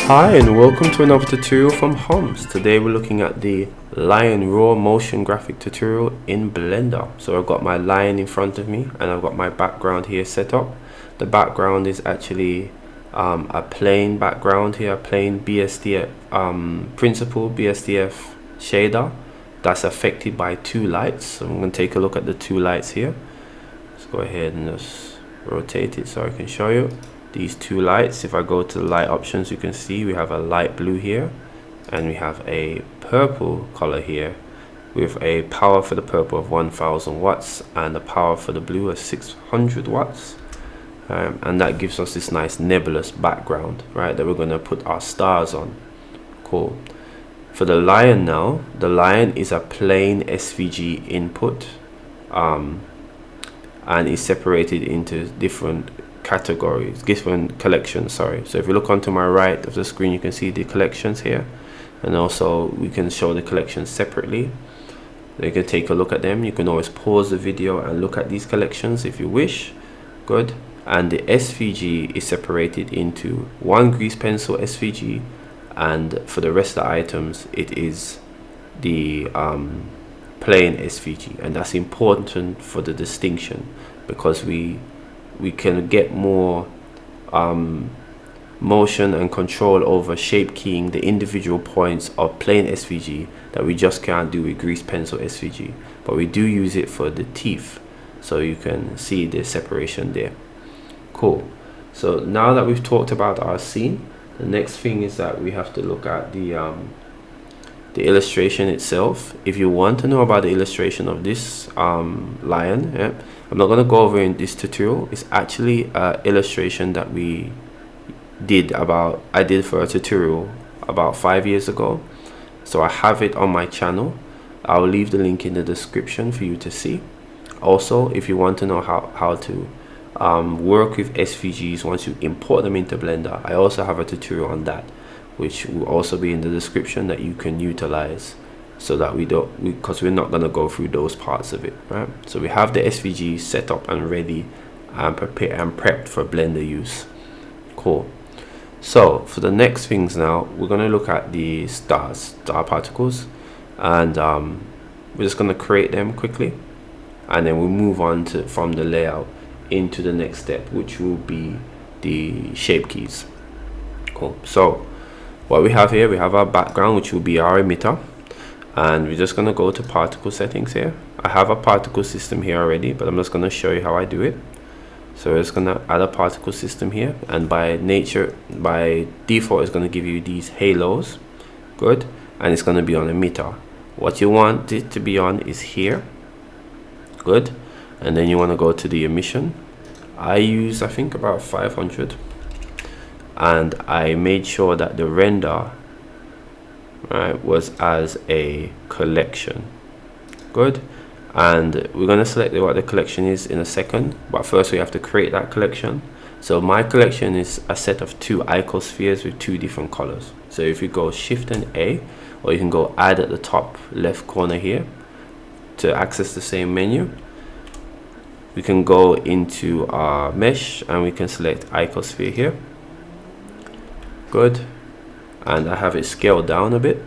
Hi and welcome to another tutorial from Homs. Today we're looking at the Lion Roar motion graphic tutorial in Blender. So I've got my lion in front of me and I've got my background here set up. The background is actually a plain background here, a plain BSDF principal BSDF shader that's affected by two lights. So I'm going to take a look at the two lights here. Let's go ahead and just rotate it so I can show you these two lights. If I go to the light options, you can see we have a light blue here and we have a purple color here with a power for the purple of 1000 watts and the power for the blue of 600 watts, and that gives us this nice nebulous background, right, that we're going to put our stars on. Cool. For the lion now, the lion is a plain SVG input and is separated into different categories, different collections, sorry. So if you look onto my right of the screen, you can see the collections here, and also we can show the collections separately. You can take a look at them. You can always pause the video and look at these collections if you wish. Good. And the SVG is separated into one grease pencil SVG, and for the rest of the items it is the plain SVG, and that's important for the distinction because we can get more motion and control over shape keying the individual points of plain SVG that we just can't do with grease pencil SVG, but we do use it for the teeth, so you can see the separation there. Cool. So now that we've talked about our scene, the next thing is that we have to look at the illustration itself. If you want to know about the illustration of this lion, I'm not going to go over in this tutorial. It's actually an illustration that I did for a tutorial about 5 years ago. So I have it on my channel. I'll leave the link in the description for you to see. Also, if you want to know how to work with SVGs once you import them into Blender, I also have a tutorial on that, which will also be in the description, that you can utilize, so that because we're not going to go through those parts of it, right? So we have the SVG set up and ready and prepared and prepped for Blender use. Cool. So for the next things now, we're going to look at the star particles, and we're just going to create them quickly, and then we'll move on from the layout into the next step, which will be the shape keys. Cool. So what we have here, we have our background, which will be our emitter, and we're just going to go to particle settings here. I have a particle system here already, but I'm just going to show you how I do it. So we're just going to add a particle system here, and by default it's going to give you these halos. Good. And it's going to be on emitter. What you want it to be on is here. Good. And then you want to go to the emission. I use, I think, about 500, and I made sure that the render, right, was as a collection. Good. And we're going to select what the collection is in a second, but first we have to create that collection. So my collection is a set of two icospheres with two different colors. So if you go Shift and A, or you can go add at the top left corner here to access the same menu, we can go into our mesh and we can select icosphere here. Good. And I have it scaled down a bit,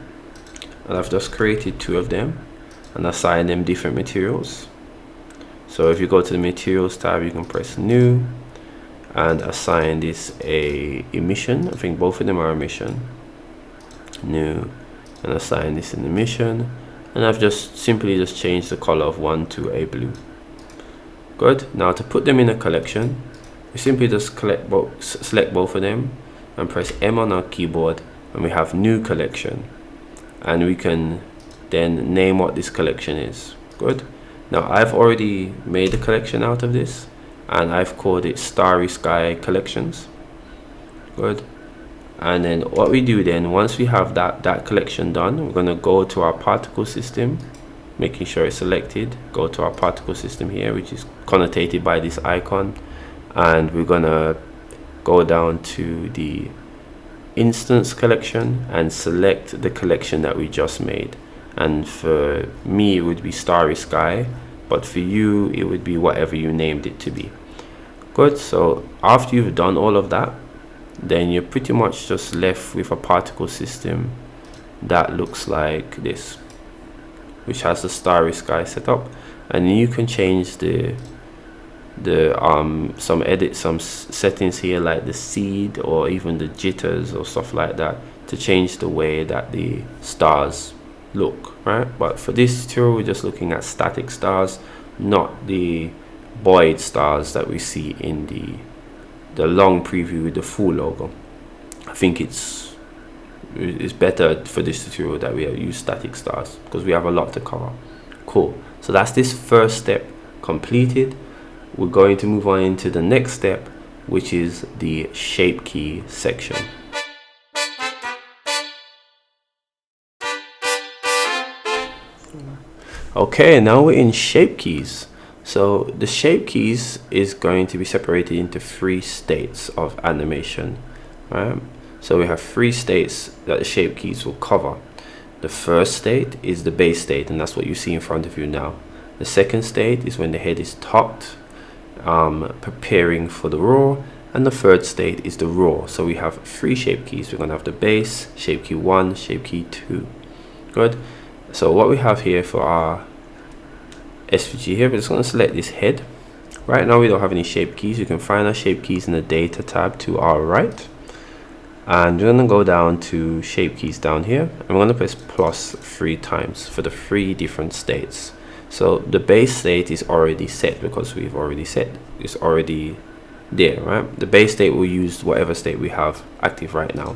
and I've just created two of them and assign them different materials. So if you go to the materials tab, you can press new and assign this a emission. I think both of them are emission. New, and assign this an emission, and I've just simply changed the color of one to a blue. Good. Now to put them in a collection, we simply just select both of them and press M on our keyboard, and we have new collection, and we can then name what this collection is. Good. Now I've already made a collection out of this, and I've called it Starry Sky Collections. Good. And then what we do then, once we have that collection done, we're going to go to our particle system, making sure it's selected. Go to our particle system here, which is connotated by this icon, and we're gonna go down to the instance collection and select the collection that we just made. And for me it would be Starry Sky, but for you it would be whatever you named it to be. Good. So after you've done all of that, then you're pretty much just left with a particle system that looks like this, which has the starry sky set up. And you can change some settings here, like the seed or even the jitters or stuff like that, to change the way that the stars look, right? But for this tutorial, we're just looking at static stars, not the void stars that we see in the long preview with the full logo. I think it's better for this tutorial that we use static stars because we have a lot to cover. Cool. So that's this first step completed. We're going to move on into the next step, which is the shape key section. Okay, now we're in shape keys. So the shape keys is going to be separated into 3 states of animation, right? So we have 3 states that the shape keys will cover. The first state is the base state, and that's what you see in front of you now. The second state is when the head is tucked, preparing for the roar, and the third state is the roar. So we have 3 shape keys. We're going to have the base, shape key 1, shape key 2. Good. So what we have here for our SVG here, we're just going to select this head. Right now we don't have any shape keys. You can find our shape keys in the data tab to our right, and we're going to go down to shape keys down here, and we're going to press plus 3 times for the 3 different states. So the base state is already set because we've already set it's already there, right? The base state will use whatever state we have active right now.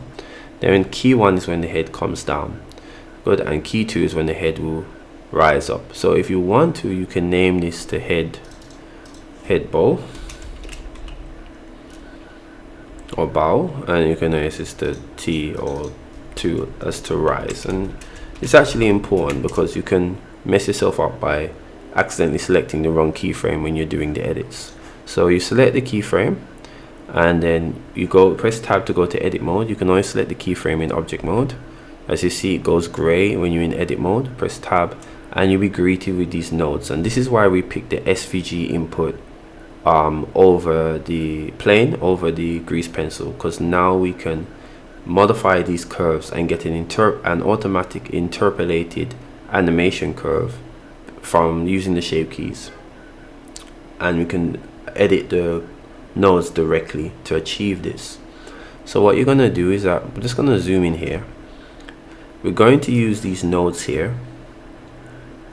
Then key 1 is when the head comes down. Good. And key 2 is when the head will rise up. So if you want to, you can name this the head bow or bow, and you can notice it's the T or 2 as to rise. And it's actually important because you can mess yourself up by accidentally selecting the wrong keyframe when you're doing the edits. So you select the keyframe, and then you press tab to go to edit mode. You can always select the keyframe in object mode. As you see, it goes gray when you're in edit mode. Press tab and you'll be greeted with these nodes, and this is why we picked the SVG input over the plane, over the grease pencil, because now we can modify these curves and get an automatic interpolated animation curve from using the shape keys, and we can edit the nodes directly to achieve this. So what you're going to do is that we're just going to zoom in here. We're going to use these nodes here,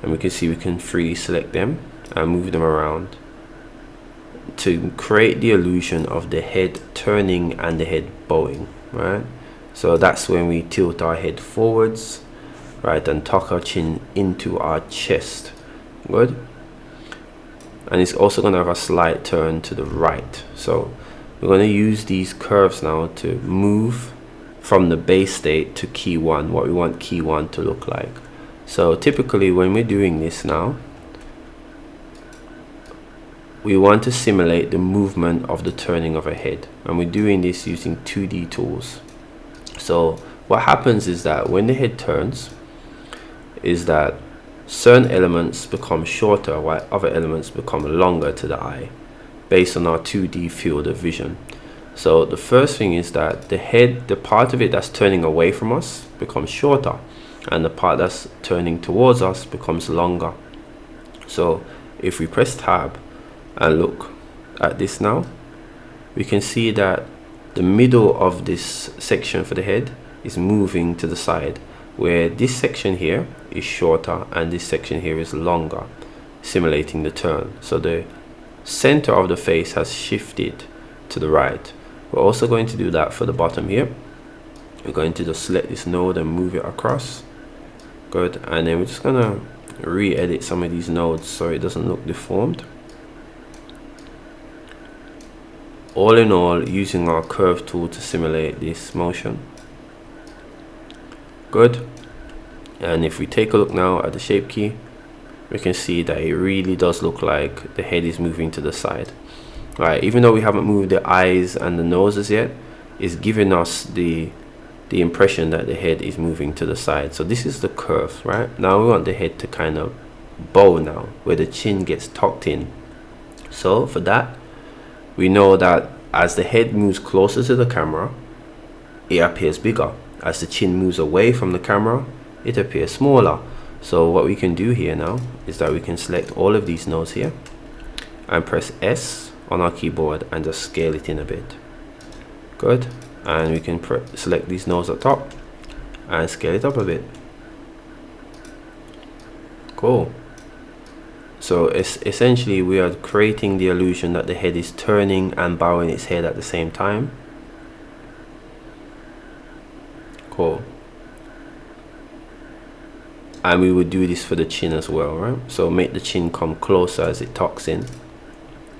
and we can see we can freely select them and move them around to create the illusion of the head turning and the head bowing, right? So that's when we tilt our head forwards, right, and tuck our chin into our chest. Good. And it's also going to have a slight turn to the right. So we're going to use these curves now to move from the base state to key 1, what we want key 1 to look like. So typically when we're doing this now, we want to simulate the movement of the turning of a head, and we're doing this using 2D tools. So what happens is that when the head turns, is that certain elements become shorter while other elements become longer to the eye based on our 2D field of vision. So the first thing is that the head, the part of it that's turning away from us becomes shorter, and the part that's turning towards us becomes longer. So if we press tab and look at this now, we can see that the middle of this section for the head is moving to the side, where this section here is shorter and this section here is longer, simulating the turn. So the center of the face has shifted to the right. We're also going to do that for the bottom here. We're going to just select this node and move it across. Good. And then we're just gonna re-edit some of these nodes so it doesn't look deformed. All in all, using our curve tool to simulate this motion. Good. And if we take a look now at the shape key, we can see that it really does look like the head is moving to the side. Right, even though we haven't moved the eyes and the noses yet, it's giving us the impression that the head is moving to the side. So this is the curve, right? Now we want the head to kind of bow now, where the chin gets tucked in. So for that, we know that as the head moves closer to the camera, it appears bigger. As the chin moves away from the camera, it appears smaller. So what we can do here now is that we can select all of these nodes here and press S on our keyboard and just scale it in a bit. Good. And we can select these nodes at top and scale it up a bit. Cool. So essentially we are creating the illusion that the head is turning and bowing its head at the same time. Cool. And we would do this for the chin as well, right? So make the chin come closer as it tucks in.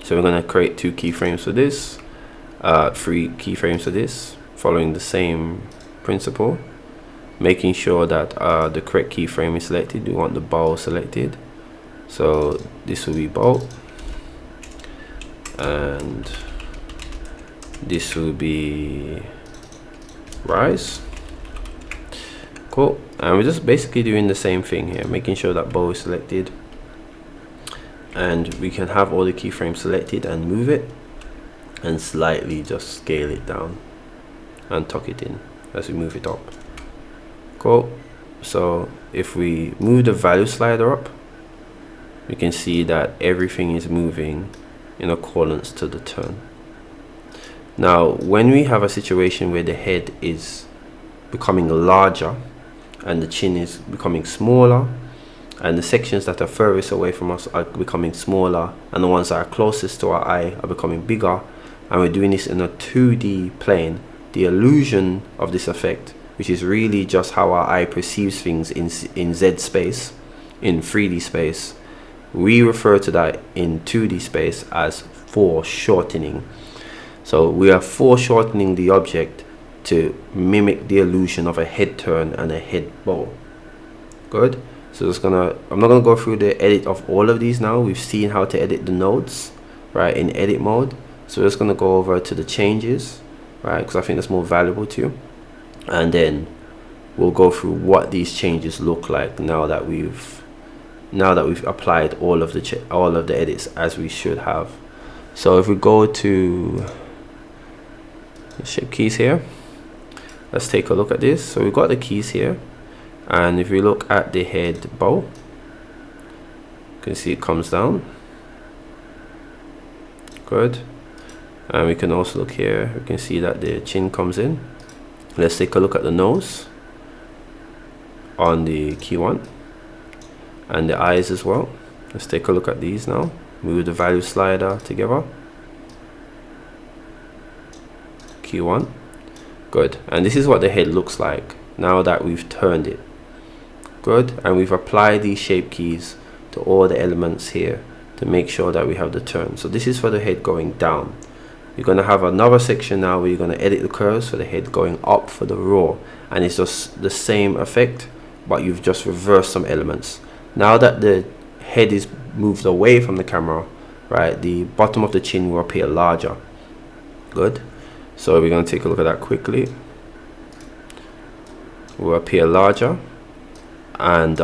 So we're going to create 2 keyframes for this, 3 keyframes for this, following the same principle, making sure that the correct keyframe is selected. We want the bow selected. So this will be bow, and this will be rise. Cool. And we're just basically doing the same thing here, making sure that bow is selected, and we can have all the keyframes selected and move it and slightly just scale it down and tuck it in as we move it up. Cool. So if we move the value slider up, we can see that everything is moving in accordance to the turn. Now when we have a situation where the head is becoming larger and the chin is becoming smaller, and the sections that are furthest away from us are becoming smaller, and the ones that are closest to our eye are becoming bigger, and we're doing this in a 2D plane, the illusion of this effect, which is really just how our eye perceives things in Z space, in 3D space, we refer to that in 2D space as foreshortening. So we are foreshortening the object to mimic the illusion of a head turn and a head bow. Good. So I'm not gonna go through the edit of all of these now. We've seen how to edit the nodes, right, in edit mode. So we're just gonna go over to the changes, right, because I think that's more valuable to you, and then we'll go through what these changes look like now that we've applied all of the edits as we should have. So if we go to the shape keys here, let's take a look at this. So we've got the keys here, and if we look at the head bow, you can see it comes down. Good. And we can also look here, we can see that the chin comes in. Let's take a look at the nose on the key 1, and the eyes as well. Let's take a look at these now. Move the value slider together. Key 1. Good. And this is what the head looks like now that we've turned it. Good. And we've applied these shape keys to all the elements here to make sure that we have the turn. So this is for the head going down. You're going to have another section now where you're going to edit the curves for the head going up for the roar, and it's just the same effect, but you've just reversed some elements. Now that the head is moved away from the camera, right, the bottom of the chin will appear larger. Good. So we're going to take a look at that quickly. Will appear larger, and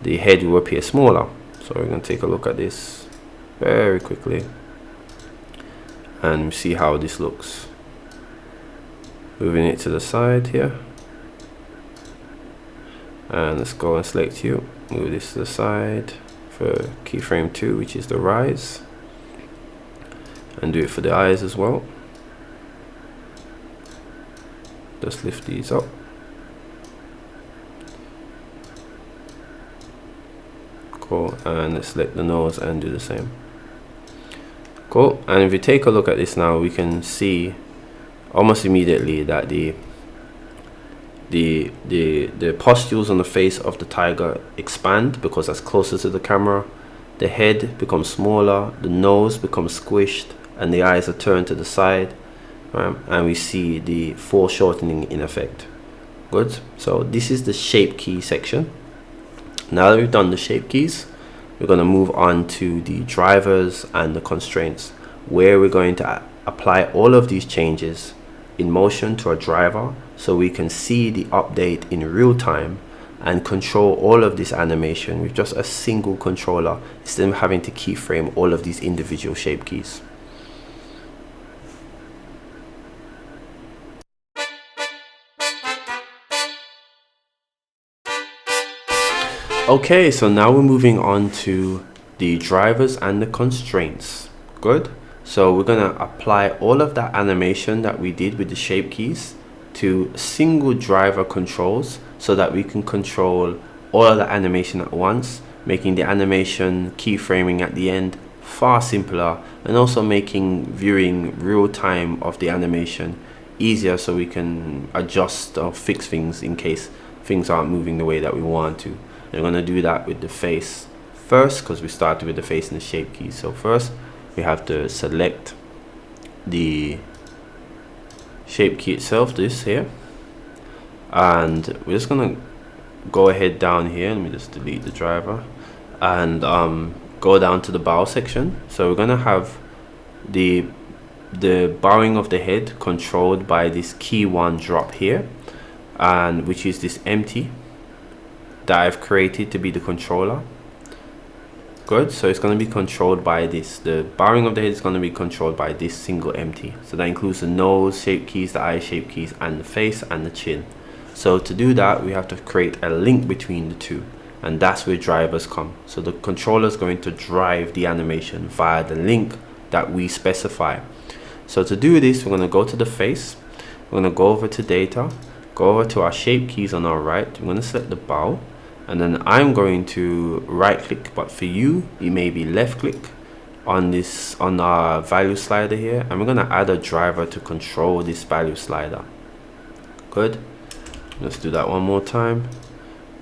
the head will appear smaller. So we're going to take a look at this very quickly and see how this looks. Moving it to the side here, and let's go and select you. Move this to the side for keyframe 2, which is the rise, and do it for the eyes as well. Just lift these up. Cool. And let's select the nose and do the same. Cool. And if we take a look at this now, we can see almost immediately that the pustules on the face of the tiger expand because that's closer to the camera. The head becomes smaller, the nose becomes squished, and the eyes are turned to the side. And we see the foreshortening in effect. Good. So this is the shape key section. Now that we've done the shape keys, we're going to move on to the drivers and the constraints, where we're going to apply all of these changes in motion to a driver so we can see the update in real time and control all of this animation with just a single controller instead of having to keyframe all of these individual shape keys. Okay, so now we're moving on to the drivers and the constraints. Good. So we're gonna apply all of that animation that we did with the shape keys to single driver controls so that we can control all of the animation at once, making the animation keyframing at the end far simpler, and also making viewing real time of the animation easier so we can adjust or fix things in case things aren't moving the way that we want to. And we're going to do that with the face first because we started with the face and the shape keys. So first we have to select the shape key itself, this here, and we're just going to go ahead down here. Let me just delete the driver and go down to the bow section. So we're going to have the bowing of the head controlled by this key 1 drop here, and which is this empty that I've created to be the controller. Good. So it's going to be controlled by this. The bowing of the head is going to be controlled by this single empty. So that includes the nose shape keys, the eye shape keys, and the face and the chin. So to do that, we have to create a link between the two, and that's where drivers come. So the controller is going to drive the animation via the link that we specify. So to do this, we're going to go to the face, we're going to go over to data, go over to our shape keys on our right, we're going to select the bow, and then I'm going to right click, but for you it may be left click on this, on our value slider here, and we're going to add a driver to control this value slider. Good. Let's do that one more time.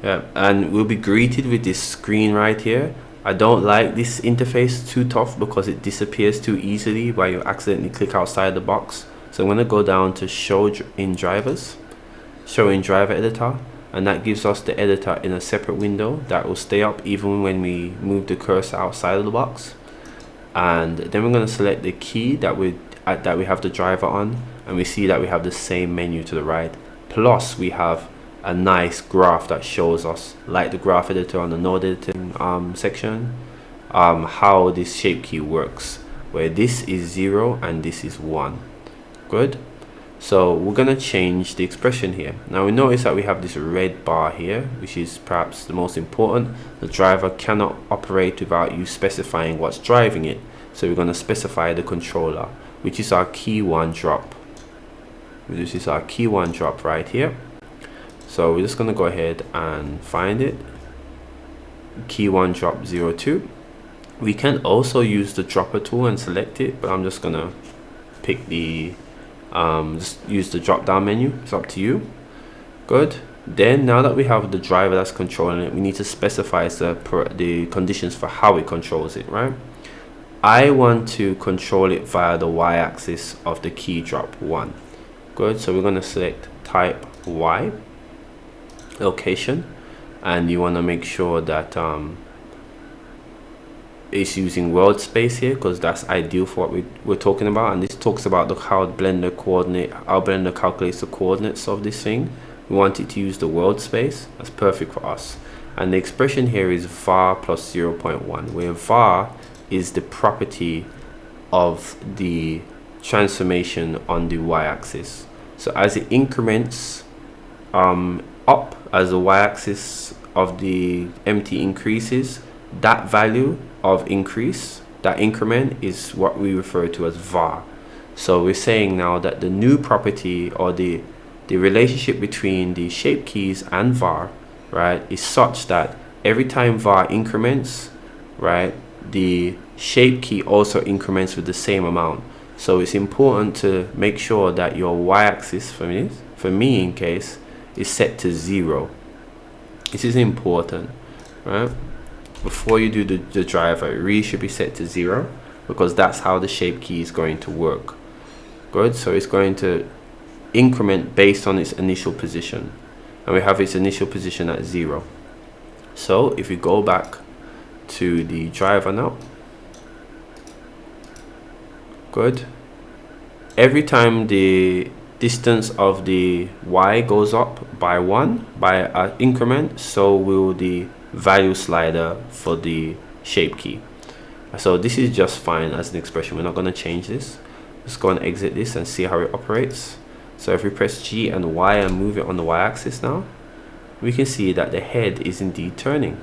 Yeah, and we'll be greeted with this screen right here. I don't like this interface too tough because it disappears too easily while you accidentally click outside the box. So I'm going to go down to show in drivers, show in driver editor, and that gives us the editor in a separate window that will stay up even when we move the cursor outside of the box. And then we're going to select the key that we have the driver on, and we see that we have the same menu to the right, plus we have a nice graph that shows us, like the graph editor on the node editing section, how this shape key works, where this is 0 and this is 1. Good. So we're going to change the expression here. Now we notice that we have this red bar here, which is perhaps the most important. The driver cannot operate without you specifying what's driving it. So we're going to specify the controller, which is our key 1 drop. This is our key 1 drop right here. So we're just going to go ahead and find it. Key 1 drop 02. We can also use the dropper tool and select it, but I'm just going to pick the just use the drop down menu. It's up to you. Good. Then now that we have the driver that's controlling it, we need to specify the conditions for how it controls it, right? I want to control it via the y-axis of the key drop 1. Good. So we're going to select type Y location, and you want to make sure that it's using world space here because that's ideal for what we're talking about. And this talks about how Blender calculates the coordinates of this thing. We want it to use the world space. That's perfect for us. And the expression here is var plus 0.1, where var is the property of the transformation on the y-axis. So as it increments up, as the y-axis of the empty increases, that value of increase, that increment, is what we refer to as var. So we're saying now that the new property, or the relationship between the shape keys and var, right, is such that every time var increments, right, the shape key also increments with the same amount. So it's important to make sure that your y-axis, for me in case, is set to 0. This is important, right? Before you do the driver, it really should be set to 0 because that's how the shape key is going to work. Good. So it's going to increment based on its initial position, and we have its initial position at 0. So if we go back to the driver now, good, every time the distance of the y goes up by 1 by an increment, so will the value slider for the shape key. So this is just fine as an expression. We're not going to change this. Let's go and exit this and see how it operates. So if we press G and Y and move it on the y-axis now, we can see that the head is indeed turning.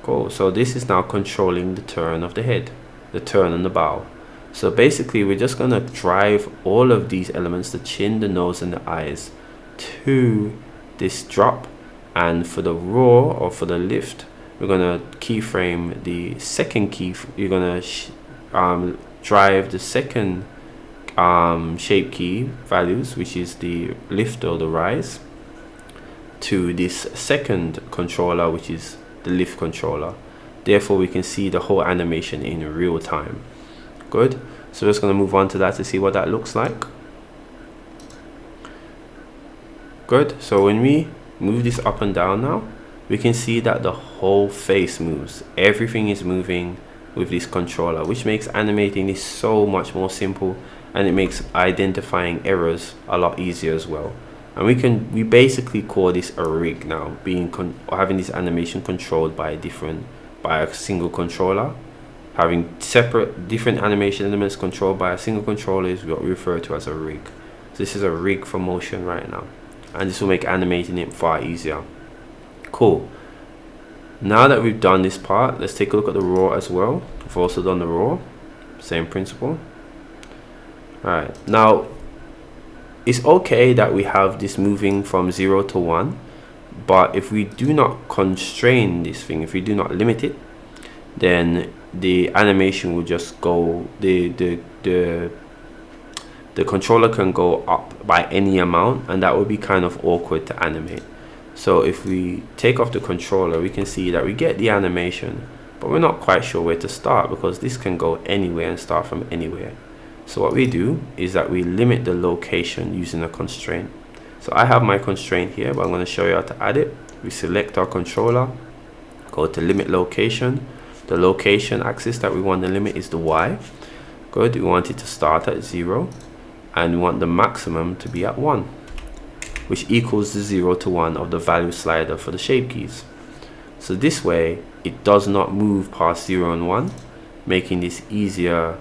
Cool. So this is now controlling the turn of the head, the turn on the bow. So basically we're just going to drive all of these elements, the chin, the nose and the eyes, to this drop. And for the roar, or for the lift, we're going to keyframe the second key. You're going to drive the second shape key values, which is the lift or the rise, to this second controller, which is the lift controller. Therefore we can see the whole animation in real time. Good. So we're just going to move on to that to see what that looks like. Good. So when we move this up and down now, we can see that the whole face moves. Everything is moving with this controller, which makes animating this so much more simple, and it makes identifying errors a lot easier as well. And we basically call this a rig now, having this animation controlled by a single controller. Having different animation elements controlled by a single controller is what we refer to as a rig. So this is a rig for motion right now, and this will make animating it far easier. Cool. Now that we've done this part, let's take a look at the roar as well. We've also done the roar, same principle. Alright, now it's okay that we have this moving from 0 to 1, but if we do not constrain this thing, if we do not limit it, then the animation will just go, the controller can go up by any amount, and that would be kind of awkward to animate. So if we take off the controller, we can see that we get the animation, but we're not quite sure where to start, because this can go anywhere and start from anywhere. So what we do is that we limit the location using a constraint. So I have my constraint here, but I'm going to show you how to add it. We select our controller, go to limit location. The location axis that we want to limit is the Y. Good. We want it to start at 0, and we want the maximum to be at 1, which equals the 0 to 1 of the value slider for the shape keys. So this way it does not move past 0 and 1, making this easier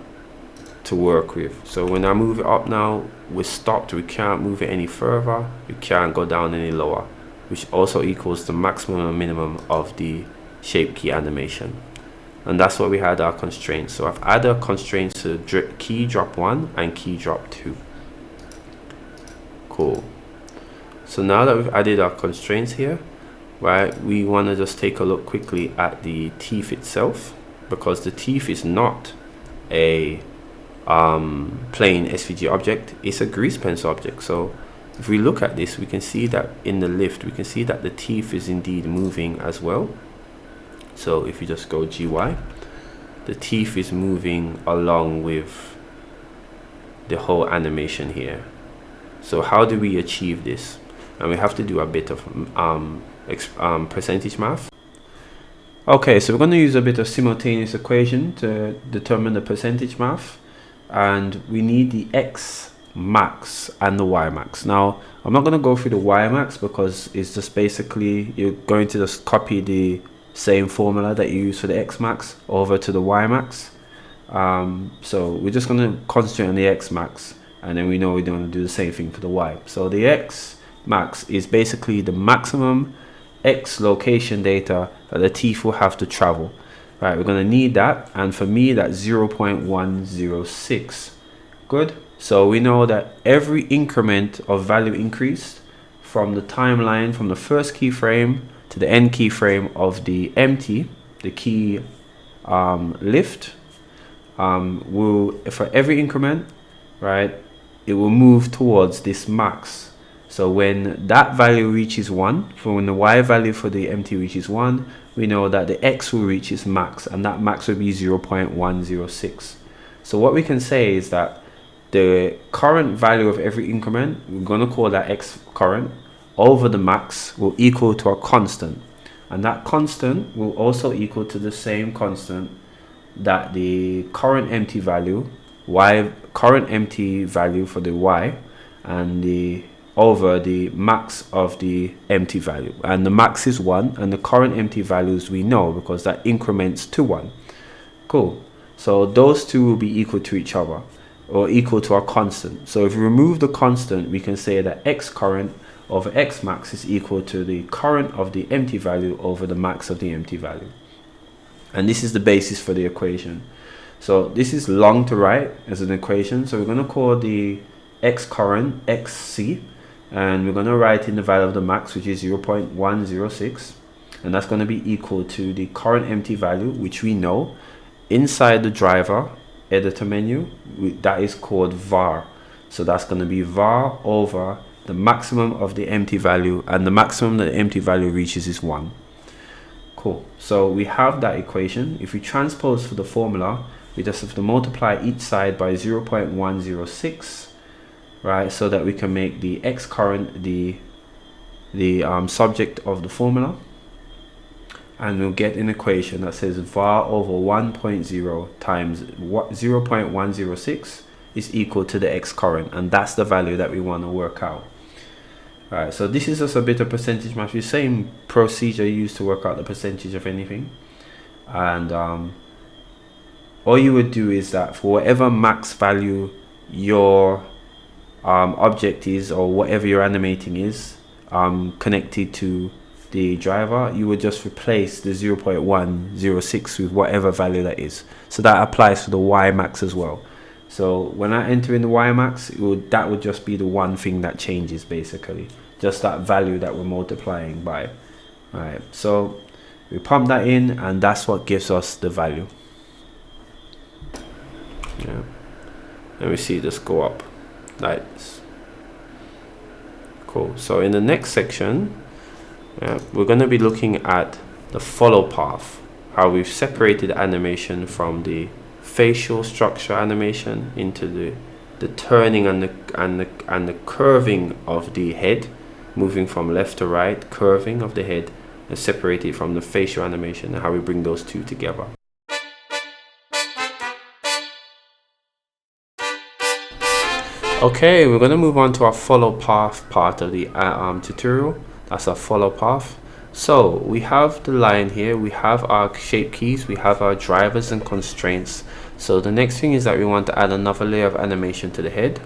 to work with. So when I move it up now, we're stopped. We can't move it any further, we can't go down any lower, which also equals the maximum and minimum of the shape key animation. And that's what we had our constraints. So I've added constraints to key drop 1 and key drop 2. Cool. So now that we've added our constraints here, right, we want to just take a look quickly at the teeth itself, because the teeth is not a plain SVG object, it's a grease pencil object. So if we look at this, we can see that in the lift, we can see that the teeth is indeed moving as well. So if you just go GY, the teeth is moving along with the whole animation here. So how do we achieve this? And we have to do a bit of percentage math. Okay, so we're going to use a bit of simultaneous equation to determine the percentage math, and we need the X max and the Y max. Now I'm not going to go through the Y max because it's just basically you're going to just copy the same formula that you use for the X max over to the Y max. So we're just going to concentrate on the X max, and then we know we're going to do the same thing for the Y. So the X max is basically the maximum X location data that the teeth will have to travel. Right, we're going to need that, and for me that's 0.106. Good. So we know that every increment of value increased from the timeline from the first keyframe to the end keyframe of the empty, the key lift, will, for every increment, right, it will move towards this max. So when that value reaches 1, for when the Y value for the empty reaches 1, we know that the X will reach its max, and that max will be 0.106. So what we can say is that the current value of every increment, we're going to call that X current, over the max will equal to a constant, and that constant will also equal to the same constant that the current empty value, current empty value for the Y, and the over the max of the empty value, and the max is 1, and the current empty values we know because that increments to 1. Cool. So those two will be equal to each other, or equal to our constant. So if we remove the constant, we can say that X current over X max is equal to the current of the empty value over the max of the empty value. and this is the basis for the equation. So this is long to write as an equation, so we're going to call the x current xc, and we're going to write in the value of the max, which is 0.106, and that's going to be equal to the current empty value, which we know inside the driver editor menu, that is called var. So that's going to be var over the maximum of the empty value, and the maximum that the empty value reaches is 1. Cool. So we have that equation. If we transpose for the formula, we just have to multiply each side by 0.106, right, so that we can make the x current the subject of the formula, and we'll get an equation that says var over 1.0 times 0.106 is equal to the x current, and that's the value that we want to work out. Right, so this is just a bit of percentage math, the same procedure used to work out the percentage of anything, and all you would do is that for whatever max value your object is, or whatever you're animating is connected to the driver, you would just replace the 0.106 with whatever value that is. So that applies to the Y max as well. So when I enter in the Y max, that would just be the one thing that changes, basically, just that value that we're multiplying by. Right, so we pump that in, and that's what gives us the value. Yeah, and we see this go up like this. Cool. So in the next section, we're going to be looking at the follow path, how we've separated animation from the facial structure animation into the turning and the curving of the head, moving from left to right, curving of the head, and separated from the facial animation, and how we bring those two together. Okay, we're going to move on to our follow path part of the tutorial. That's our follow path. So we have the line here, we have our shape keys, we have our drivers and constraints. So the next thing is that we want to add another layer of animation to the head,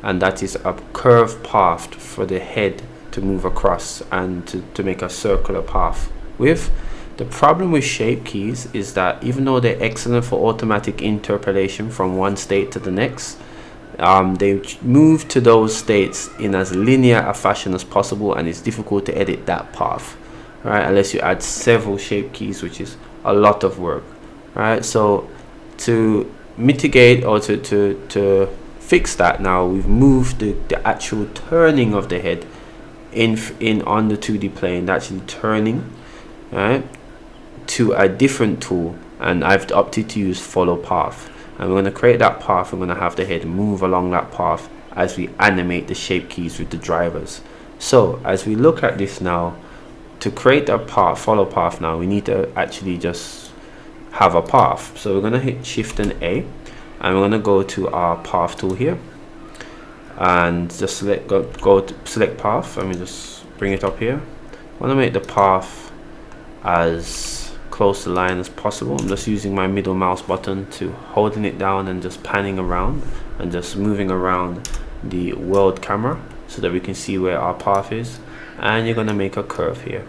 and that is a curved path for the head to move across and to make a circular path with. The problem with shape keys is that even though they're excellent for automatic interpolation from one state to the next, they move to those states in as linear a fashion as possible, and it's difficult to edit that path, right, unless you add several shape keys, which is a lot of work, right? So to mitigate or to fix that, now we've moved the actual turning of the head in on the 2D plane, actually turning, right, to a different tool, and I've opted to use follow path. And we're going to create that path. We're going to have the head move along that path as we animate the shape keys with the drivers. So as we look at this now, to create a path, follow path, now we need to actually just have a path. So we're going to hit Shift and A, and we're going to go to our path tool here, and just select select path, and we just bring it up here. I want to make the path as close to the line as possible. I'm just using my middle mouse button to holding it down and just panning around and just moving around the world camera so that we can see where our path is. And you're going to make a curve here,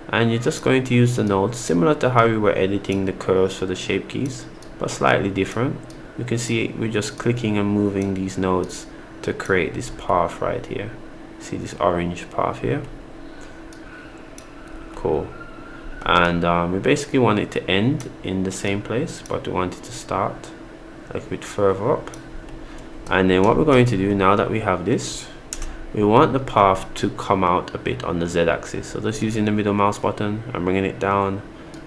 and you're just going to use the nodes similar to how we were editing the curves for the shape keys, but slightly different. You can see we're just clicking and moving these nodes to create this path right here. See this orange path here? Cool. And we basically want it to end in the same place, but we want it to start a bit further up. And then what we're going to do now that we have this, we want the path to come out a bit on the Z-axis. So just using the middle mouse button and bringing it down,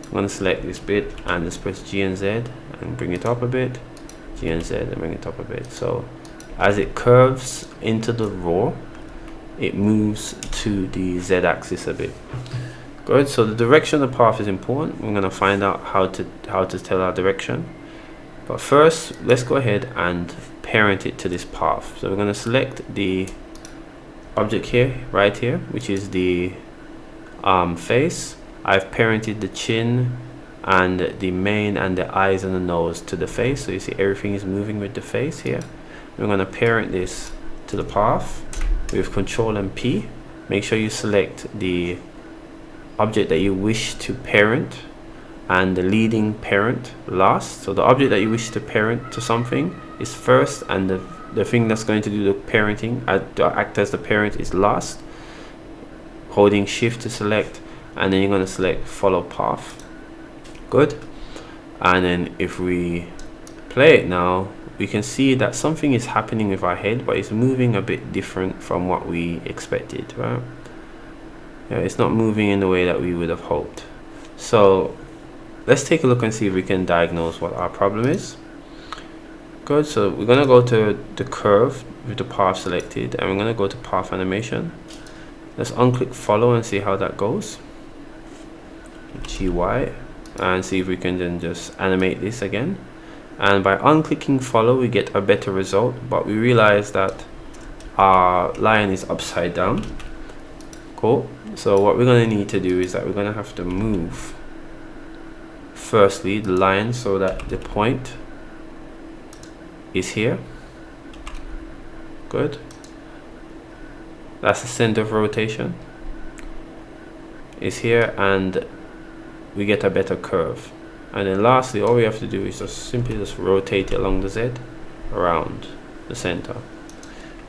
I'm going to select this bit and just press G and Z and bring it up a bit, G and Z and bring it up a bit. So as it curves into the roar, it moves to the Z-axis a bit. Good. So the direction of the path is important. We're going to find out how to tell our direction, but first let's go ahead and parent it to this path. So we're going to select the object here, right here, which is the face. I've parented the chin and the mane and the eyes and the nose to the face, so you see everything is moving with the face here. We're going to parent this to the path with Control and P. Make sure you select the object that you wish to parent, and the leading parent last. So the object that you wish to parent to something is first, and the thing that's going to do the parenting, to act as the parent, is last. Holding shift to select, and then you're going to select follow path. Good. And then if we play it now, we can see that something is happening with our head, but it's moving a bit different from what we expected, right? Yeah, it's not moving in the way that we would have hoped. So let's take a look and see if we can diagnose what our problem is. Good. So we're going to go to the curve with the path selected, and we're going to go to path animation. Let's unclick follow and see how that goes. GY, and see if we can then just animate this again. And by unclicking follow, we get a better result, but we realize that our lion is upside down. Cool. So what we're going to need to do is that we're going to have to move firstly the line so that the point is here. Good. That's the center of rotation is here, and we get a better curve. And then lastly, all we have to do is simply rotate it along the Z around the center.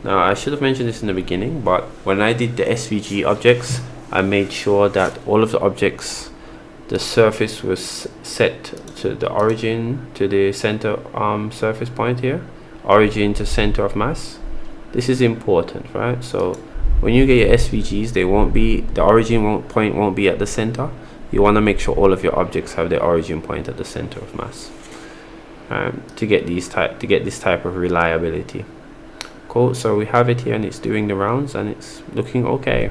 Now I should have mentioned this in the beginning, but when I did the SVG objects, I made sure that all of the objects, the surface was set to the origin to the center surface point here, origin to center of mass. This is important, right? So when you get your SVGs, they won't be, the origin point won't be at the center. You want to make sure all of your objects have their origin point at the center of mass, to get this type of reliability. Cool. So we have it here, and it's doing the rounds, and it's looking okay.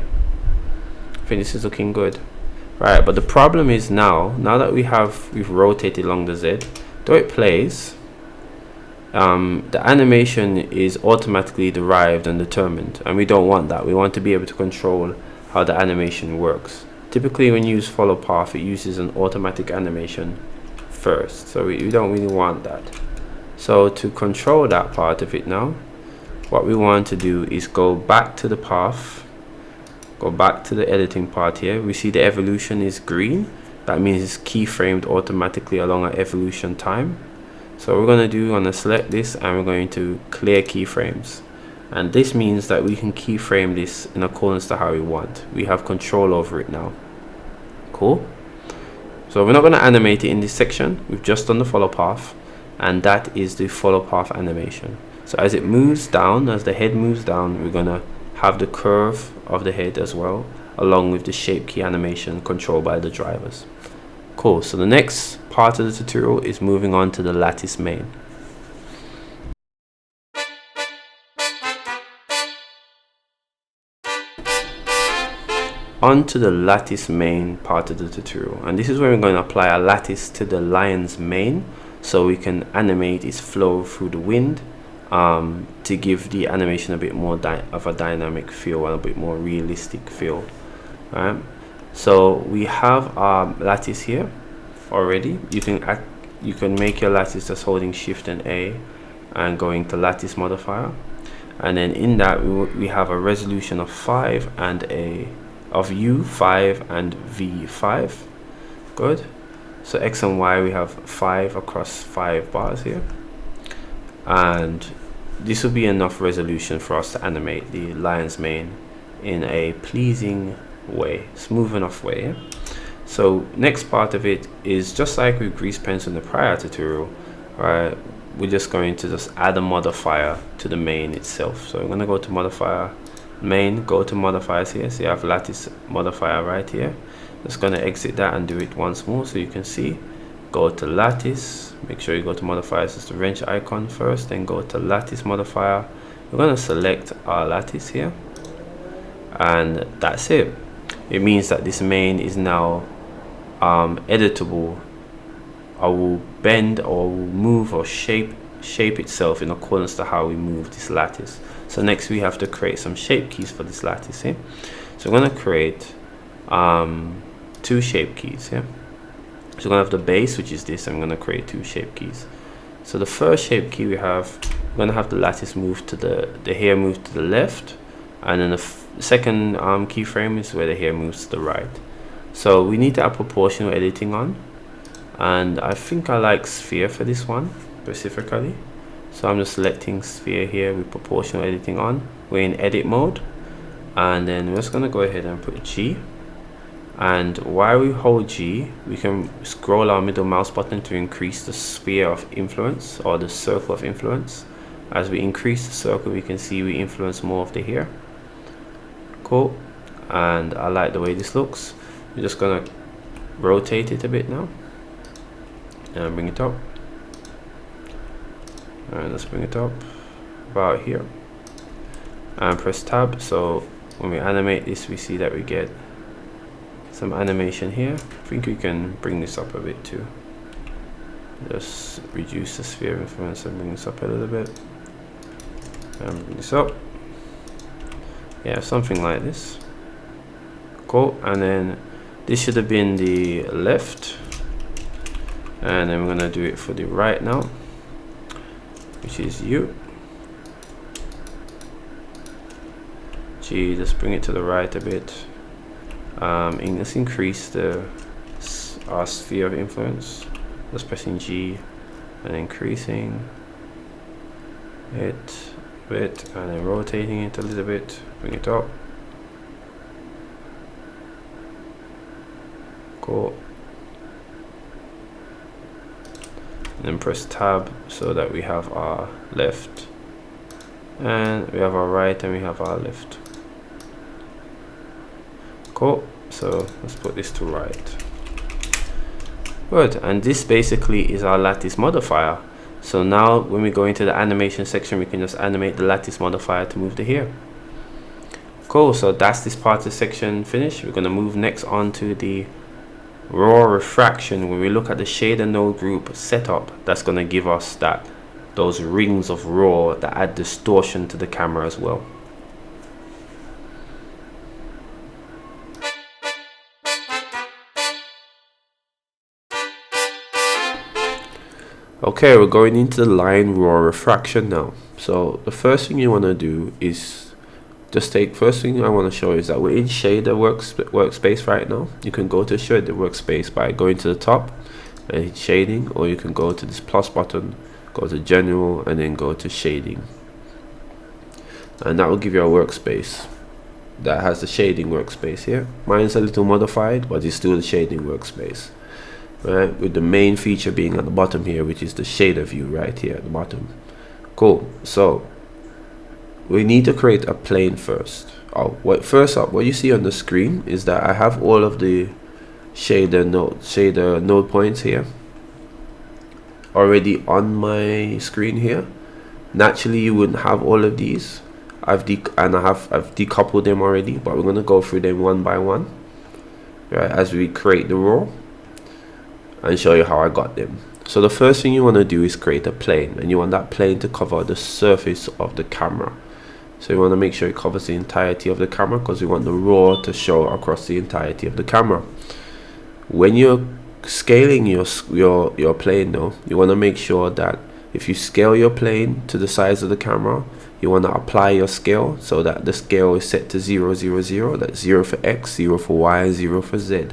I think this is looking good, right? But the problem is now that we've rotated along the Z, though it plays, the animation is automatically derived and determined, and we don't want that. We want to be able to control how the animation works. Typically when you use follow path, it uses an automatic animation first, so we don't really want that. So to control that part of it now, what we want to do is go back to the path, go back to the editing part here. We see the evolution is green. That means it's keyframed automatically along our evolution time. So what we're going to do, we're going to select this, and we're going to clear keyframes. And this means that we can keyframe this in accordance to how we want. We have control over it now. Cool. So we're not going to animate it in this section. We've just done the follow path, and that is the follow path animation. So as it moves down, as the head moves down, we're going to have the curve of the head as well, along with the shape key animation controlled by the drivers. Cool. So the next part of the tutorial is moving on to the lattice mane. Onto the lattice mane part of the tutorial, and this is where we're going to apply a lattice to the lion's mane so we can animate its flow through the wind, to give the animation a bit more of a dynamic feel and a bit more realistic feel. Right? So we have our lattice here already. You can make your lattice just holding Shift and A and going to lattice modifier, and then in that we have a resolution of 5 and of U5 and V5. Good. So X and Y, we have 5 across 5 bars here, and this will be enough resolution for us to animate the lion's mane in a pleasing way, smooth enough way. Yeah? So next part of it is just like with grease pencil in the prior tutorial, right? We're just going to just add a modifier to the mane itself. So I'm going to go to modifier, main, go to modifiers here. So you have lattice modifier right here. Just going to exit that and do it once more so you can see. Go to lattice, make sure you go to modifiers, it's the wrench icon first, then go to lattice modifier. We're going to select our lattice here, and that's it. It means that this mane is now editable, or will bend or will move or shape itself in accordance to how we move this lattice. So next we have to create some shape keys for this lattice here. So we're going to create 2 shape keys here. So we're going to have the base, which is this. I'm going to create 2 shape keys. So the first shape key we have, we're going to have the lattice move to the hair move to the left, and then the second keyframe is where the hair moves to the right. So we need to have proportional editing on. and I think I like sphere for this one specifically. So I'm just selecting sphere here with proportional editing on. We're in edit mode, and then we're just gonna go ahead and put G. And while we hold G, we can scroll our middle mouse button to increase the sphere of influence, or the circle of influence. As we increase the circle, we can see we influence more of the hair. Cool. And I like the way this looks. We're just gonna rotate it a bit now and bring it up, and let's bring it up about here and press tab. So when we animate this, we see that we get some animation here. I think we can bring this up a bit too. Just reduce the sphere of influence and bring this up a little bit, and bring this up. Yeah, something like this. Cool. And then this should have been the left, and then we're gonna do it for the right now, which is U. G, just bring it to the right a bit. And let's increase our sphere of influence. Just pressing G and increasing it a bit, and then rotating it a little bit. Bring it up. Cool. And then press tab so that we have our left, and we have our right, and we have our left. Cool. So let's put this to right. Good. And this basically is our lattice modifier. So now when we go into the animation section, we can just animate the lattice modifier to move the hair. Cool. So that's this part of the section finished. We're going to move next on to the Roar refraction. When we look at the shader node group setup, that's going to give us those rings of roar that add distortion to the camera as well. Okay, we're going into the line Roar refraction now. So the first thing you want to do is just first thing I want to show is that we're in shader workspace right now. You can go to shader workspace by going to the top and hit shading, or you can go to this plus button, go to general, and then go to shading, and that will give you a workspace that has the shading workspace here. Mine's a little modified, but it's still the shading workspace, right, with the main feature being at the bottom here, which is the shader view right here at the bottom. Cool. So we need to create a plane first. First up, what you see on the screen is that I have all of the shader node points here already on my screen here. Naturally, you wouldn't have all of these. I've decoupled them already, but we're going to go through them one by one, right, as we create the roar, and show you how I got them. So the first thing you want to do is create a plane, and you want that plane to cover the surface of the camera. So you want to make sure it covers the entirety of the camera, because we want the roar to show across the entirety of the camera. When you're scaling your plane though, you want to make sure that if you scale your plane to the size of the camera, you want to apply your scale so that the scale is set to 0, 0, 0. That's 0 for X, 0 for Y, and 0 for Z.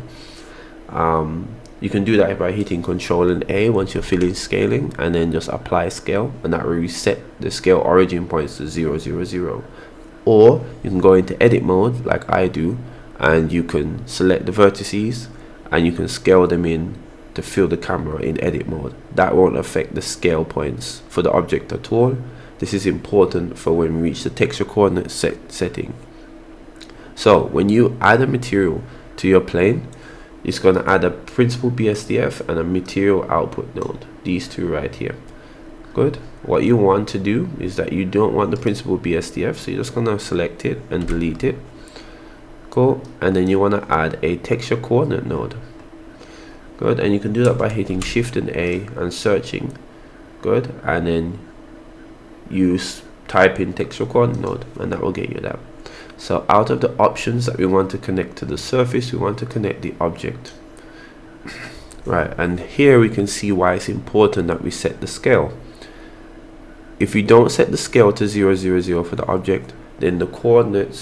You can do that by hitting Control and A once you're filling scaling, and then just apply scale, and that will reset the scale origin points to 0, 0, 0. Or you can go into edit mode like I do, and you can select the vertices and you can scale them in to fill the camera in edit mode. That won't affect the scale points for the object at all. This is important for when we reach the texture coordinate setting. So when you add a material to your plane, it's going to add a principal BSDF and a material output node, these two right here. Good. What you want to do is that you don't want the principal BSDF, so you're just going to select it and delete it. Cool. And then you want to add a texture coordinate node. Good. And you can do that by hitting Shift and A and searching. Good. And then type in texture coordinate node, and that will get you that. So out of the options that we want to connect to the surface, we want to connect the object. Right, and here we can see why it's important that we set the scale. If you don't set the scale to 0, 0, 0 for the object, then the coordinate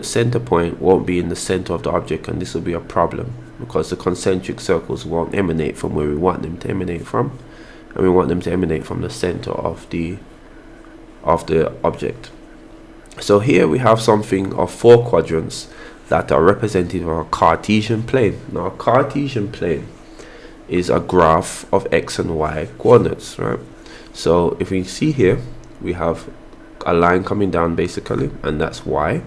center point won't be in the center of the object, and this will be a problem, because the concentric circles won't emanate from where we want them to emanate from, and we want them to emanate from the center of the object. So here we have something of 4 quadrants that are representative of a Cartesian plane. Now a Cartesian plane is a graph of x and y coordinates, right? So if we see here, we have a line coming down basically, and that's y,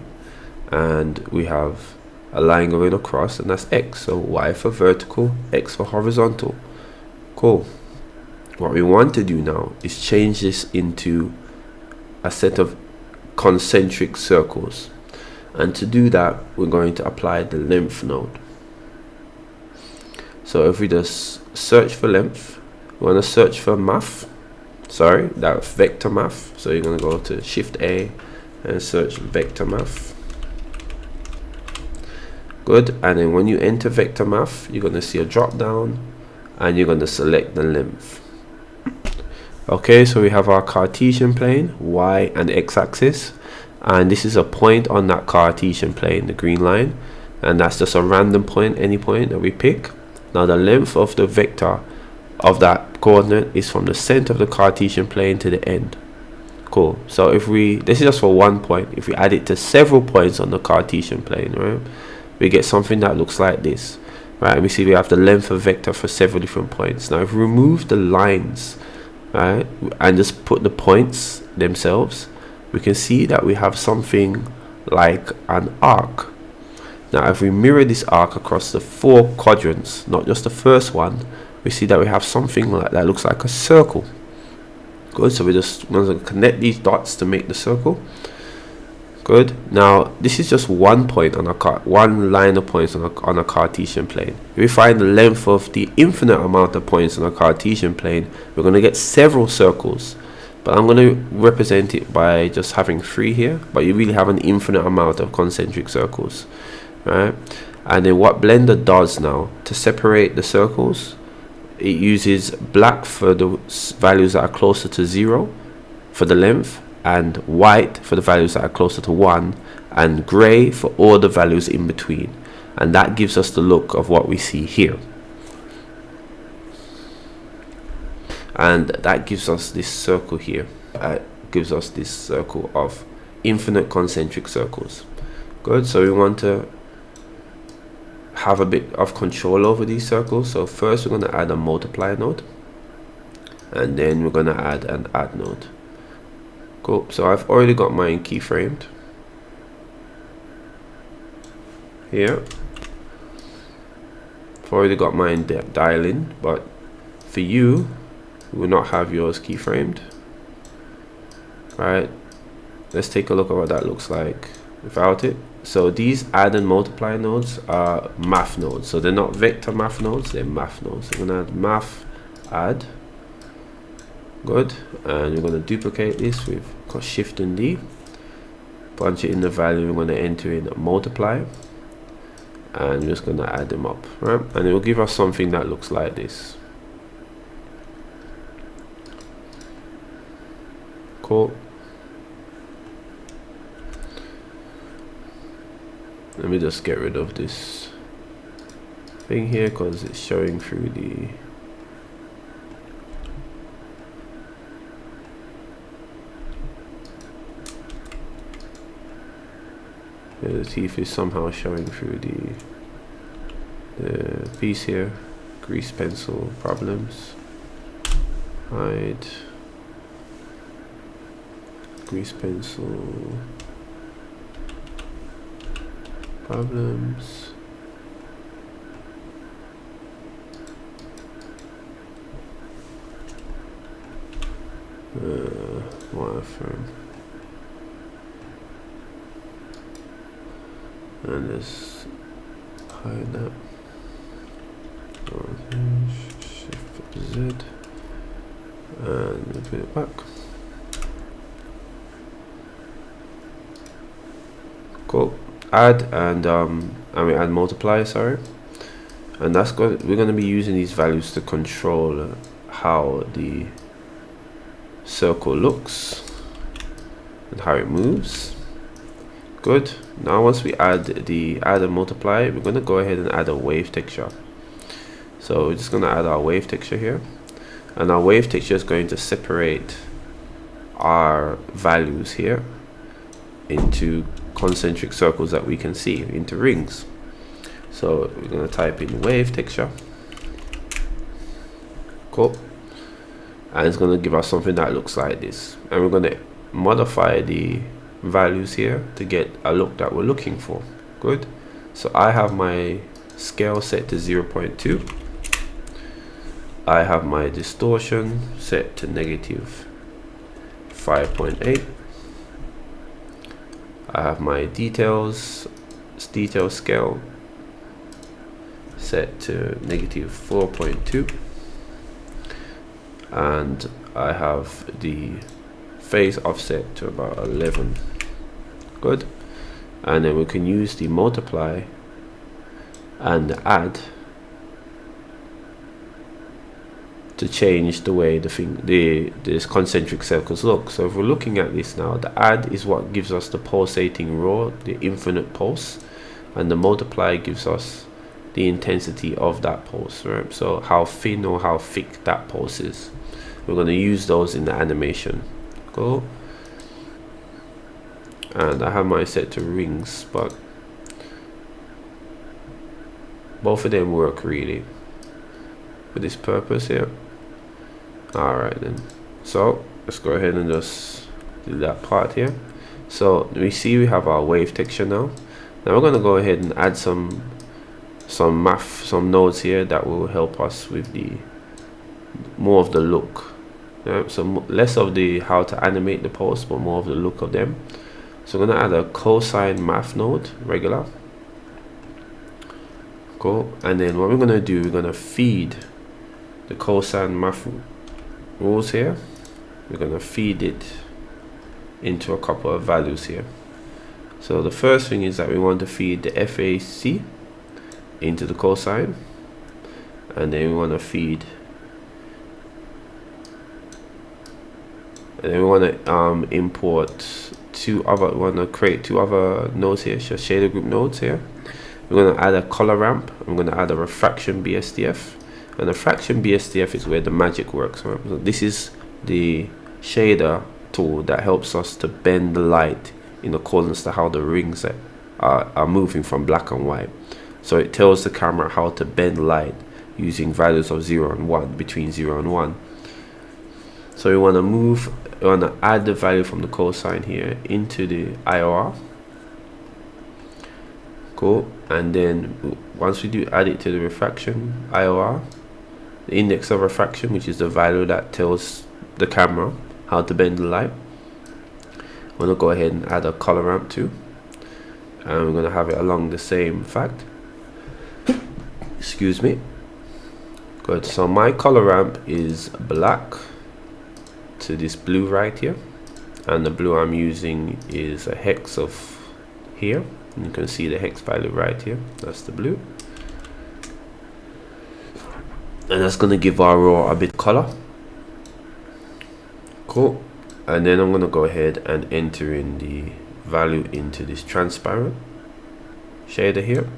and we have a line going across, and that's x. So y for vertical, x for horizontal. Cool. What we want to do now is change this into a set of concentric circles, and to do that we're going to apply the length node. So if we just search for length, we want to search for that vector math. So you're going to go to Shift A and search vector math. Good. And then when you enter vector math, you're going to see a drop down and you're going to select the length. Okay, so we have our Cartesian plane, y and x axis, and this is a point on that Cartesian plane, the green line, and that's just a random point, any point that we pick. Now the length of the vector of that coordinate is from the center of the Cartesian plane to the end. Cool. So if this is just for one point, if we add it to several points on the Cartesian plane, right, we get something that looks like this, right? And we see we have the length of vector for several different points. Now if we remove the lines, right, and just put the points themselves, we can see that we have something like an arc. Now if we mirror this arc across the 4 quadrants, not just the first one, we see that we have something like that looks like a circle. Good. So we just want to connect these dots to make the circle. Good. Now this is just one point on one line of points on a Cartesian plane. If we find the length of the infinite amount of points on a Cartesian plane, we're going to get several circles. But I'm going to represent it by just having 3 here, but you really have an infinite amount of concentric circles, right? And then what Blender does now to separate the circles, it uses black for the values that are closer to 0 for the length, and white for the values that are closer to 1, and grey for all the values in between. And that gives us the look of what we see here. And that gives us this circle here. Gives us this circle of infinite concentric circles. Good. So we want to have a bit of control over these circles. So first we're going to add a multiply node, and then we're going to add an add node. Cool. So I've already got mine keyframed here. I've already got mine dialing, but for you, you will not have yours keyframed. Right. Let's take a look at what that looks like without it. So these add and multiply nodes are math nodes. So they're not vector math nodes, they're math nodes. So we're going to add math add. Good. And we're going to duplicate this with Shift and D. Punch it in the value we're going to enter in multiply. And we're just going to add them up. Right. And it will give us something that looks like this. Cool. Let me just get rid of this thing here because it's showing through the teeth is somehow showing through the piece here. Grease pencil problems. Hide. Grease pencil problems. Wireframe. And just hide that. Shift Z and put it back. Cool. Add and we add multiply, sorry, and that's we're going to be using these values to control how the circle looks and how it moves. Good. Now once we add and multiply, we're going to go ahead and add a wave texture. So we're just going to add our wave texture here, and our wave texture is going to separate our values here into concentric circles that we can see, into rings. So we're going to type in wave texture. Cool. And it's going to give us something that looks like this, and we're going to modify the values here to get a look that we're looking for. Good. So I have my scale set to 0.2. I have my distortion set to negative 5.8. I have my detail scale set to negative 4.2, and I have the phase offset to about 11. Good. And then we can use the multiply and the add to change the way these concentric circles look. So if we're looking at this now, the add is what gives us the pulsating roar, the infinite pulse, and the multiply gives us the intensity of that pulse, right? So how thin or how thick that pulse is. We're going to use those in the animation. Cool. And I have mine set to rings, but both of them work really for this purpose here. Alright then, so let's go ahead and just do that part here. So we see we have our wave texture now. Now we're going to go ahead and add some nodes here that will help us with the more of the look. Yeah, so less of the how to animate the pulse, but more of the look of them. So I'm going to add a cosine math node, regular. Cool. And then what we're going to do, we're going to feed the cosine math rules here. We're going to feed it into a couple of values here. So the first thing is that we want to feed the FAC into the cosine, and then we want to feed, and then we want to import we want to create two other nodes here, so shader group nodes here. We're going to add a color ramp. I'm going to add a refraction BSDF, and the refraction BSDF is where the magic works, right? So this is the shader tool that helps us to bend the light in accordance to how the rings are moving from black and white. So it tells the camera how to bend light using values of 0 and 1, between 0 and 1. So we want to add the value from the cosine here into the IOR. Cool. And then once we do add it to the refraction IOR, the index of refraction, which is the value that tells the camera how to bend the light, I'm going to go ahead and add a color ramp too, and we're going to have it along the same fact. Excuse me. Good. So my color ramp is black to this blue right here, and the blue I'm using is a hex of here. You can see the hex value right here. That's the blue, and that's going to give our roar a bit color. Cool. And then I'm going to go ahead and enter in the value into this transparent shader here.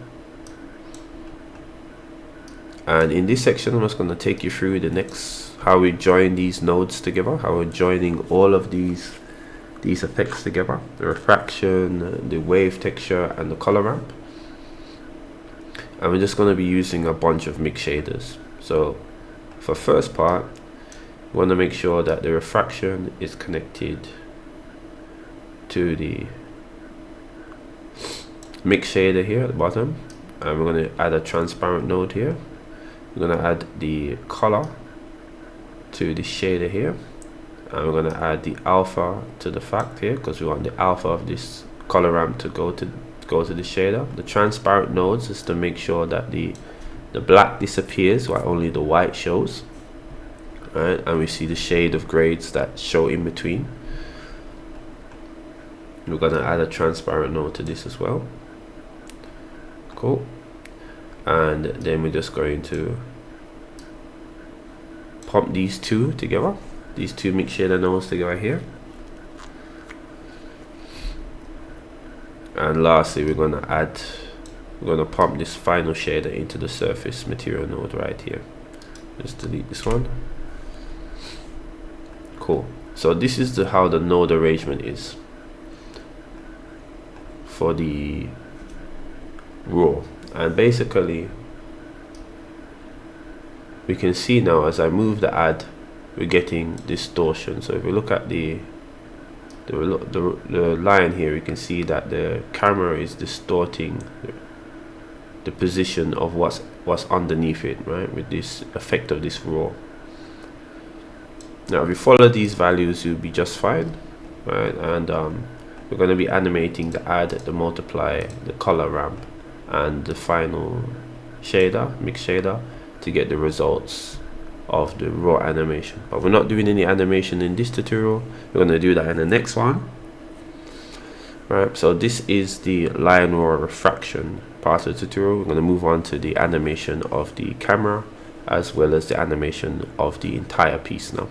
And in this section, I'm just going to take you through the next, how we join these nodes together, how we're joining all of these effects together, the refraction, the wave texture, and the color ramp. And we're just going to be using a bunch of mix shaders. So for first part, we want to make sure that the refraction is connected to the mix shader here at the bottom, and we're going to add a transparent node here. We're going to add the color to the shader here, and we're going to add the alpha to the fact here, because we want the alpha of this color ramp to go to the shader. The transparent nodes is to make sure that the black disappears while only the white shows. Right, and we see the shade of grades that show in between. We're going to add a transparent node to this as well. Cool. And then we're just going to pump these two together, these two mix shader nodes together here. And lastly, we're going to pump this final shader into the surface material node right here. Just delete this one. Cool. So this is how the node arrangement is for the Roar. And basically we can see now as I move the add, we're getting distortion. So if we look at the line here, you can see that the camera is distorting the position of what's underneath it, right, with this effect of this Roar. Now if you follow these values, you'll be just fine, right? And we're going to be animating the add, the multiply, the color ramp, and the final shader, mix shader, to get the results of the raw animation. But we're not doing any animation in this tutorial. We're going to do that in the next one. Right, so this is the Lion Roar refraction part of the tutorial. We're going to move on to the animation of the camera as well as the animation of the entire piece now.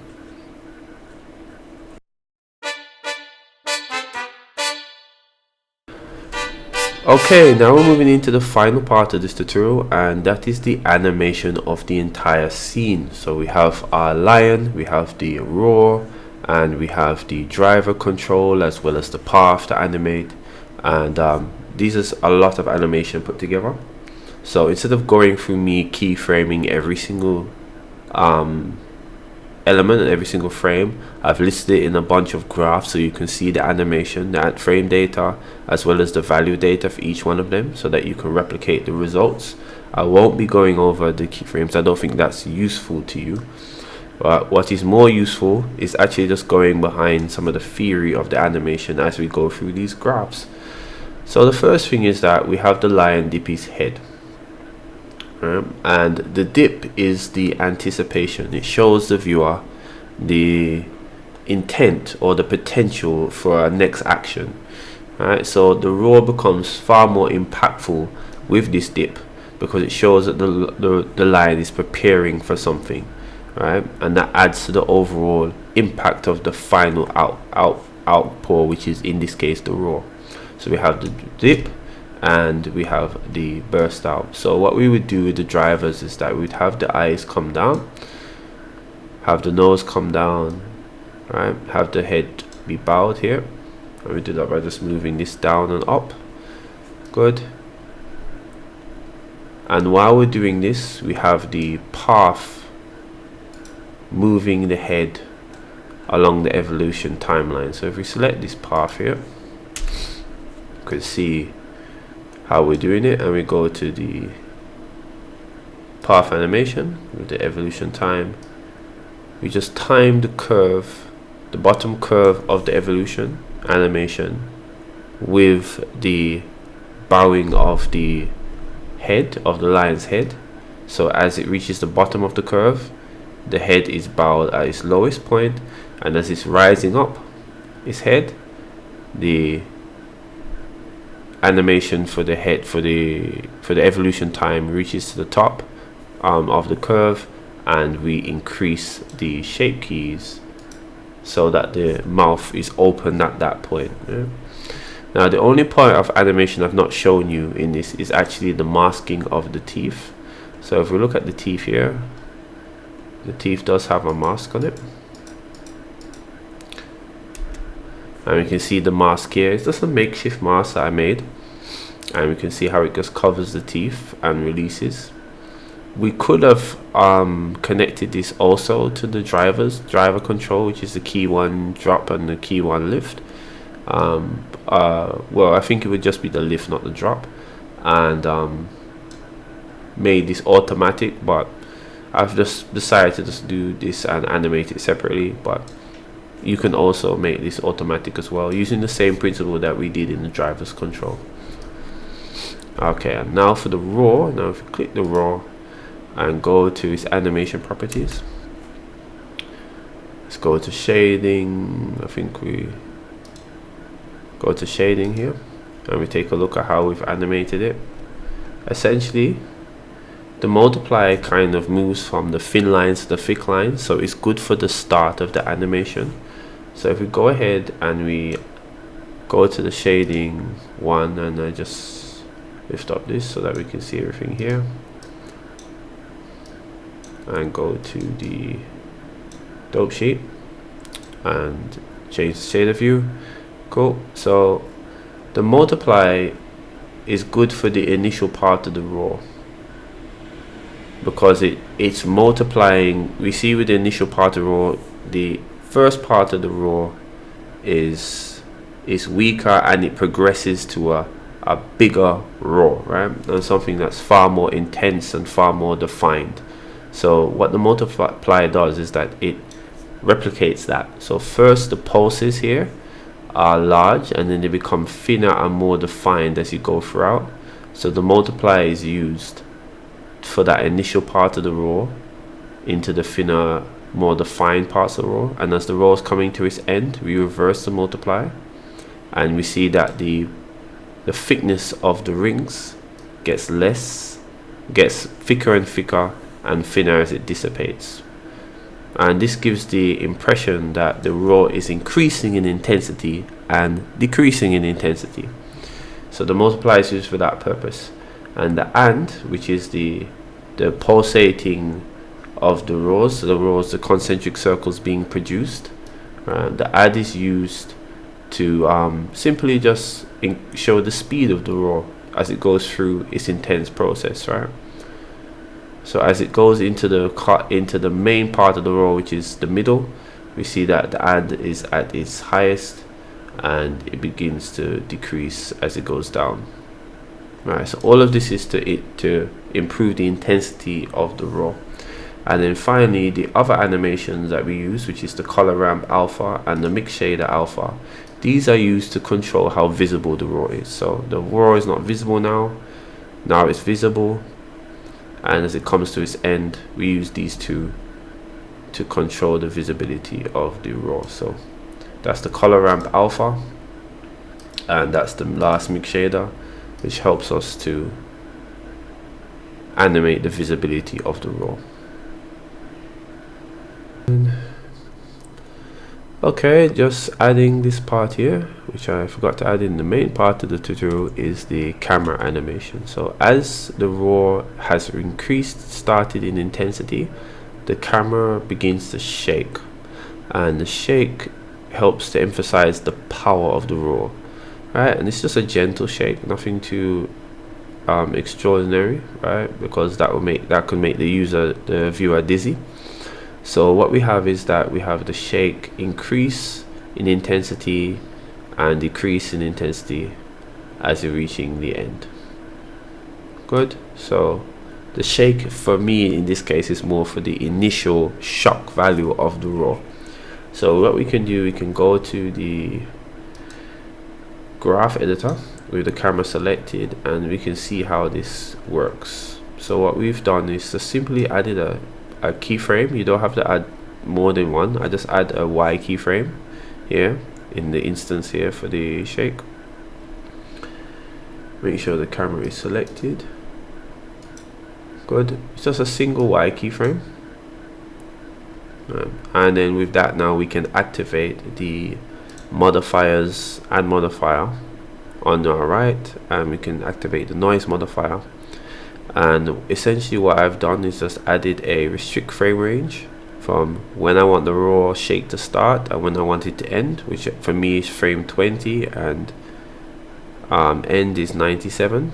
Okay, now we're moving into the final part of this tutorial, and that is the animation of the entire scene. So we have our lion, we have the roar, and we have the driver control as well as the path to animate, and this is a lot of animation put together. So instead of going through me keyframing every single element and every single frame, I've listed it in a bunch of graphs so you can see the animation, the frame data, as well as the value data for each one of them, so that you can replicate the results. I won't be going over the keyframes. I don't think that's useful to you. But what is more useful is actually just going behind some of the theory of the animation as we go through these graphs. So the first thing is that we have the lion dip his head. And the dip is the anticipation. It shows the viewer the intent or the potential for a next action. Right, so the roar becomes far more impactful with this dip because it shows that the lion is preparing for something, right? And that adds to the overall impact of the final outpour, which is in this case the roar. So we have the dip and we have the burst out. So what we would do with the drivers is that we'd have the eyes come down, have the nose come down, right, have the head be bowed here, and we do that by just moving this down and up. Good. And while we're doing this, we have the path moving the head along the evolution timeline. So if we select this path here, you can see how we're doing it, and we go to the path animation with the evolution time. We just time the curve, the bottom curve of the evolution animation with the bowing of the head, of the lion's head. So as it reaches the bottom of the curve, the head is bowed at its lowest point, and as it's rising up its head, the animation for the head, for the evolution time, reaches to the top of the curve, and we increase the shape keys so that the mouth is open at that point. Yeah? Now the only point of animation I've not shown you in this is actually the masking of the teeth. So if we look at the teeth here, the teeth does have a mask on it, and we can see the mask here. It's just a makeshift mask that I made, and we can see how it just covers the teeth and releases. We could have connected this also to the driver control, which is the key one drop and the key one lift. Well, I think it would just be the lift, not the drop, and made this automatic, but I've just decided to just do this and animate it separately. But you can also make this automatic as well, using the same principle that we did in the driver's control. Okay, and now for the roar. Now if you click the roar and go to its animation properties, let's go to shading. I think we go to shading here, and we take a look at how we've animated it. Essentially, the multiplier kind of moves from the thin lines to the thick lines, so it's good for the start of the animation. So if we go ahead and we go to the shading one, and I just lift up this so that we can see everything here, and go to the dope sheet and change the shader view. Cool. So the multiply is good for the initial part of the raw, because it's multiplying. We see with the initial part of the raw, the first part of the raw is weaker, and it progresses to a bigger raw, right? And something that's far more intense and far more defined. So what the multiply does is that it replicates that. So first the pulses here are large, and then they become thinner and more defined as you go throughout. So the multiply is used for that initial part of the raw into the thinner, more defined parts of the raw, and as the raw is coming to its end, we reverse the multiply, and we see that the thickness of the rings gets thicker and thicker and thinner as it dissipates. And this gives the impression that the raw is increasing in intensity and decreasing in intensity. So the multiply is used for that purpose. And the AND, which is the pulsating of the raws, so the concentric circles being produced, the AND is used to simply just show the speed of the raw as it goes through its intense process, right? So as it goes into the main part of the raw, which is the middle, we see that the AND is at its highest, and it begins to decrease as it goes down. Right, so all of this is to improve the intensity of the raw. And then finally, the other animations that we use, which is the color ramp alpha and the mix shader alpha, these are used to control how visible the raw is. So the raw is not visible now it's visible, and as it comes to its end, we use these two to control the visibility of the raw. So that's the color ramp alpha, and that's the last mix shader, which helps us to animate the visibility of the raw. Okay, just adding this part here, which I forgot to add in the main part of the tutorial, is the camera animation. So as the raw has started in intensity, the camera begins to shake, and the shake helps to emphasize the power of the raw, right? And it's just a gentle shake, nothing too extraordinary, right? Because that could make the viewer dizzy. So what we have is that we have the shake increase in intensity and decrease in intensity as you're reaching the end. Good. So the shake for me in this case is more for the initial shock value of the raw. So what we can do, we can go to the graph editor with the camera selected, and we can see how this works. So what we've done is to simply added a keyframe. You don't have to add more than one. I just add a Y keyframe here in the instance here for the shake. Make sure the camera is selected. Good. It's just a single Y keyframe, and then with that, now we can activate the modifiers, add modifier on our right, and we can activate the noise modifier. And essentially what I've done is just added a restrict frame range from when I want the raw shake to start and when I want it to end, which for me is frame 20, and end is 97.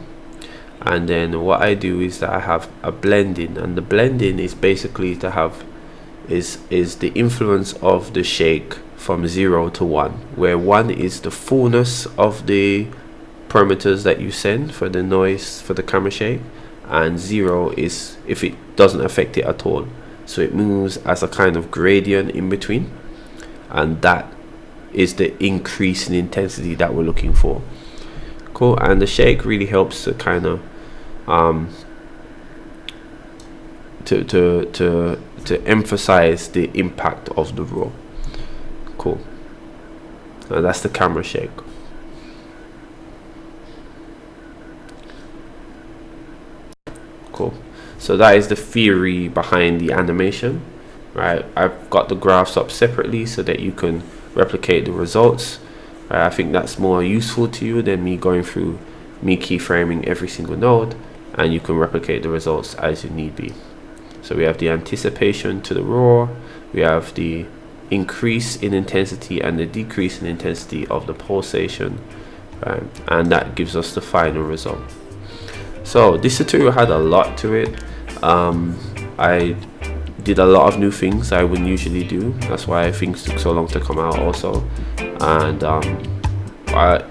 And then what I do is that I have a blending, and the blending is basically to have is the influence of the shake from 0 to 1, where 1 is the fullness of the parameters that you send for the noise for the camera shake, and 0 is if it doesn't affect it at all. So it moves as a kind of gradient in between, and that is the increase in intensity that we're looking for. Cool. And the shake really helps to kind of to emphasize the impact of the raw. Cool. And that's the camera shake. Cool. So that is the theory behind the animation, right? I've got the graphs up separately so that you can replicate the results, I think that's more useful to you than me going through me keyframing every single node, and you can replicate the results as you need be. So we have the anticipation to the roar, we have the increase in intensity and the decrease in intensity of the pulsation, and that gives us the final result. So this tutorial had a lot to it. I did a lot of new things I wouldn't usually do. That's why things took so long to come out also. And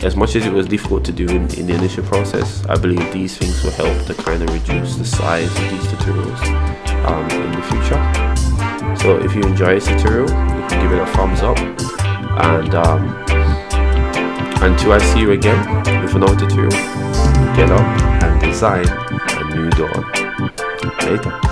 as much as it was difficult to do in the initial process, I believe these things will help to kind of reduce the size of these tutorials in the future. So if you enjoy this tutorial, you can give it a thumbs up, and until I see you again with another tutorial, get up and design a new dawn. Later.